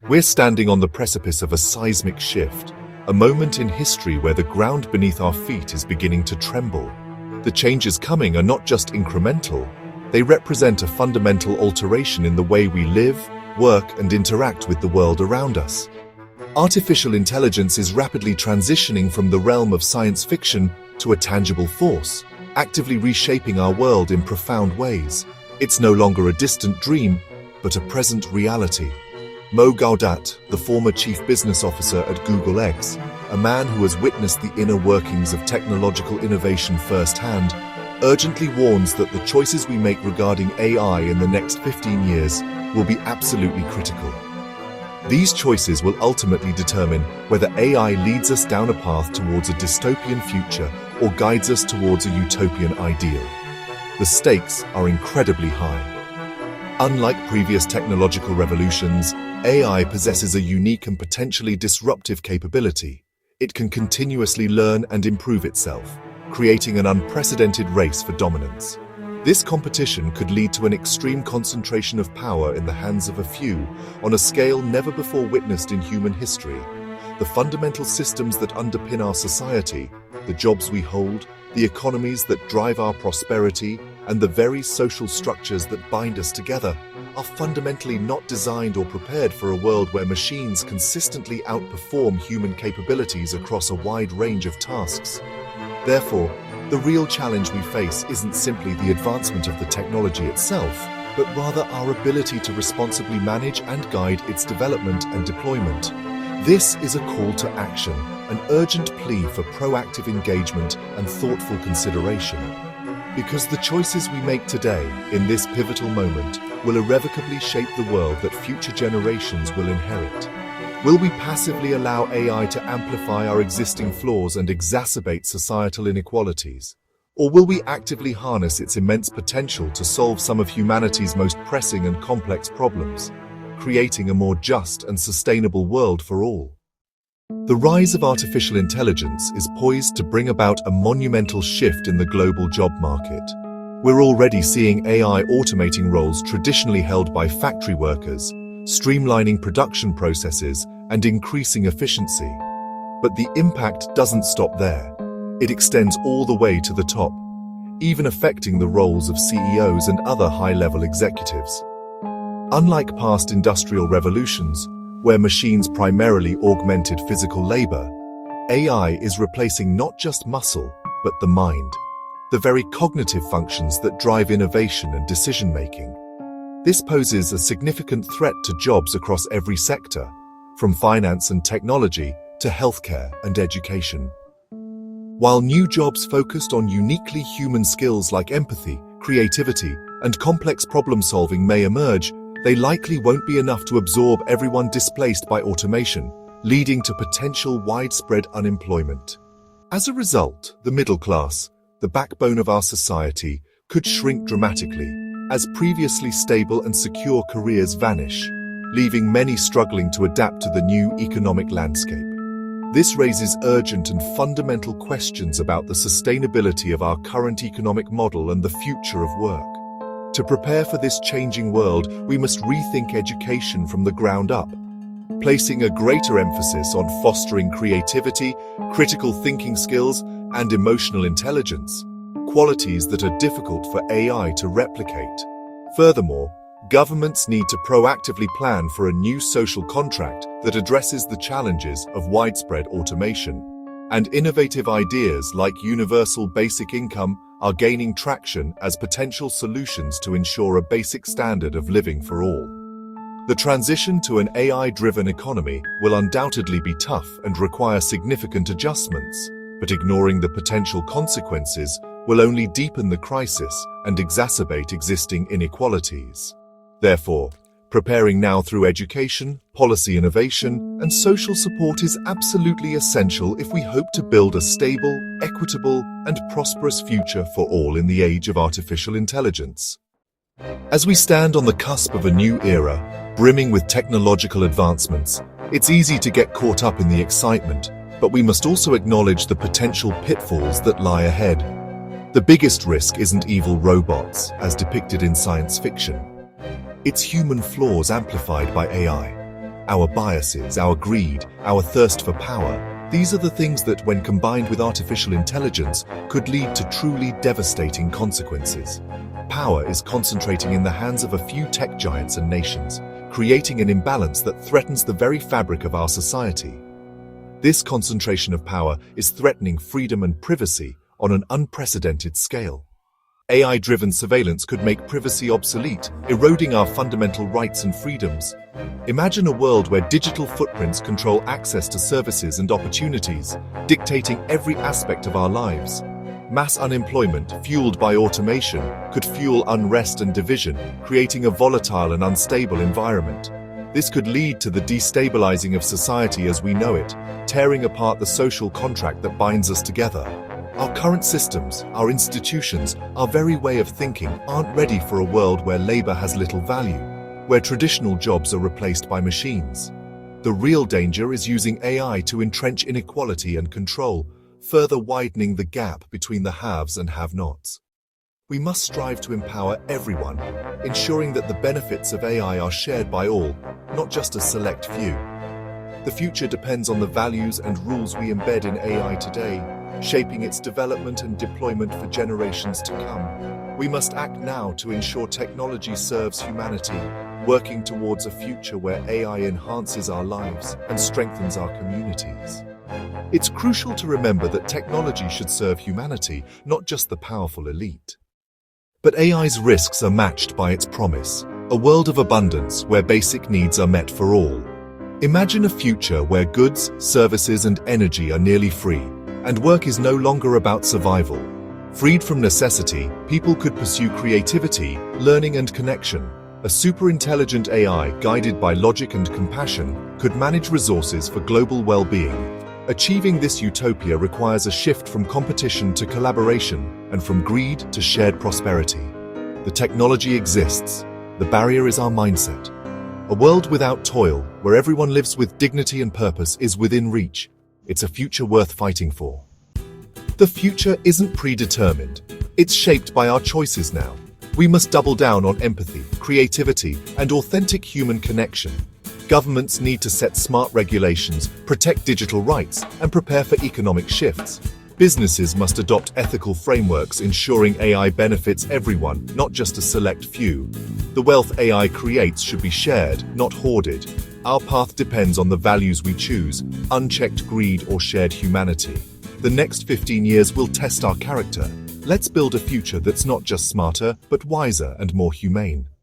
We're standing on the precipice of a seismic shift, a moment in history where the ground beneath our feet is beginning to tremble. The changes coming are not just incremental, they represent a fundamental alteration in the way we live, work, and interact with the world around us. Artificial intelligence is rapidly transitioning from the realm of science fiction to a tangible force, actively reshaping our world in profound ways. It's no longer a distant dream, but a present reality. Mo Gawdat, the former chief business officer at Google X, a man who has witnessed the inner workings of technological innovation firsthand, urgently warns that the choices we make regarding AI in the next 15 years will be absolutely critical. These choices will ultimately determine whether AI leads us down a path towards a dystopian future or guides us towards a utopian ideal. The stakes are incredibly high. Unlike previous technological revolutions, AI possesses a unique and potentially disruptive capability. It can continuously learn and improve itself, creating an unprecedented race for dominance. This competition could lead to an extreme concentration of power in the hands of a few, on a scale never before witnessed in human history. The fundamental systems that underpin our society, the jobs we hold, the economies that drive our prosperity, and the very social structures that bind us together, are fundamentally not designed or prepared for a world where machines consistently outperform human capabilities across a wide range of tasks. Therefore, the real challenge we face isn't simply the advancement of the technology itself, but rather our ability to responsibly manage and guide its development and deployment. This is a call to action, an urgent plea for proactive engagement and thoughtful consideration. Because the choices we make today, in this pivotal moment, will irrevocably shape the world that future generations will inherit. Will we passively allow AI to amplify our existing flaws and exacerbate societal inequalities? Or will we actively harness its immense potential to solve some of humanity's most pressing and complex problems, creating a more just and sustainable world for all? The rise of artificial intelligence is poised to bring about a monumental shift in the global job market. We're already seeing AI automating roles traditionally held by factory workers, streamlining production processes and increasing efficiency. But the impact doesn't stop there. It extends all the way to the top, even affecting the roles of CEOs and other high-level executives. Unlike past industrial revolutions, where machines primarily augmented physical labor, AI is replacing not just muscle, but the mind, the very cognitive functions that drive innovation and decision-making. This poses a significant threat to jobs across every sector, from finance and technology to healthcare and education. While new jobs focused on uniquely human skills like empathy, creativity, and complex problem-solving may emerge, they likely won't be enough to absorb everyone displaced by automation, leading to potential widespread unemployment. As a result, the middle class, the backbone of our society, could shrink dramatically, as previously stable and secure careers vanish, leaving many struggling to adapt to the new economic landscape. This raises urgent and fundamental questions about the sustainability of our current economic model and the future of work. To prepare for this changing world, we must rethink education from the ground up, placing a greater emphasis on fostering creativity, critical thinking skills, and emotional intelligence, qualities that are difficult for AI to replicate. Furthermore, governments need to proactively plan for a new social contract that addresses the challenges of widespread automation. And innovative ideas like universal basic income are gaining traction as potential solutions to ensure a basic standard of living for all. The transition to an AI-driven economy will undoubtedly be tough and require significant adjustments, but ignoring the potential consequences will only deepen the crisis and exacerbate existing inequalities. Therefore, preparing now through education, policy innovation, and social support is absolutely essential if we hope to build a stable, equitable, and prosperous future for all in the age of artificial intelligence. As we stand on the cusp of a new era, brimming with technological advancements, it's easy to get caught up in the excitement, but we must also acknowledge the potential pitfalls that lie ahead. The biggest risk isn't evil robots, as depicted in science fiction. It's human flaws amplified by AI. Our biases, our greed, our thirst for power, these are the things that, when combined with artificial intelligence, could lead to truly devastating consequences. Power is concentrating in the hands of a few tech giants and nations, creating an imbalance that threatens the very fabric of our society. This concentration of power is threatening freedom and privacy on an unprecedented scale. AI-driven surveillance could make privacy obsolete, eroding our fundamental rights and freedoms. Imagine a world where digital footprints control access to services and opportunities, dictating every aspect of our lives. Mass unemployment, fueled by automation, could fuel unrest and division, creating a volatile and unstable environment. This could lead to the destabilizing of society as we know it, tearing apart the social contract that binds us together. Our current systems, our institutions, our very way of thinking aren't ready for a world where labor has little value, where traditional jobs are replaced by machines. The real danger is using AI to entrench inequality and control, further widening the gap between the haves and have-nots. We must strive to empower everyone, ensuring that the benefits of AI are shared by all, not just a select few. The future depends on the values and rules we embed in AI today, shaping its development and deployment for generations to come. We must act now to ensure technology serves humanity, working towards a future where AI enhances our lives and strengthens our communities. It's crucial to remember that technology should serve humanity, not just the powerful elite. But AI's risks are matched by its promise, a world of abundance where basic needs are met for all. Imagine a future where goods, services, and energy are nearly free, and work is no longer about survival. Freed from necessity, people could pursue creativity, learning, and connection. A super-intelligent AI, guided by logic and compassion, could manage resources for global well-being. Achieving this utopia requires a shift from competition to collaboration and from greed to shared prosperity. The technology exists. The barrier is our mindset. A world without toil, where everyone lives with dignity and purpose, is within reach. It's a future worth fighting for. The future isn't predetermined. It's shaped by our choices now. We must double down on empathy, creativity, and authentic human connection. Governments need to set smart regulations, protect digital rights, and prepare for economic shifts. Businesses must adopt ethical frameworks ensuring AI benefits everyone, not just a select few. The wealth AI creates should be shared, not hoarded. Our path depends on the values we choose, unchecked greed or shared humanity. The next 15 years will test our character. Let's build a future that's not just smarter, but wiser and more humane.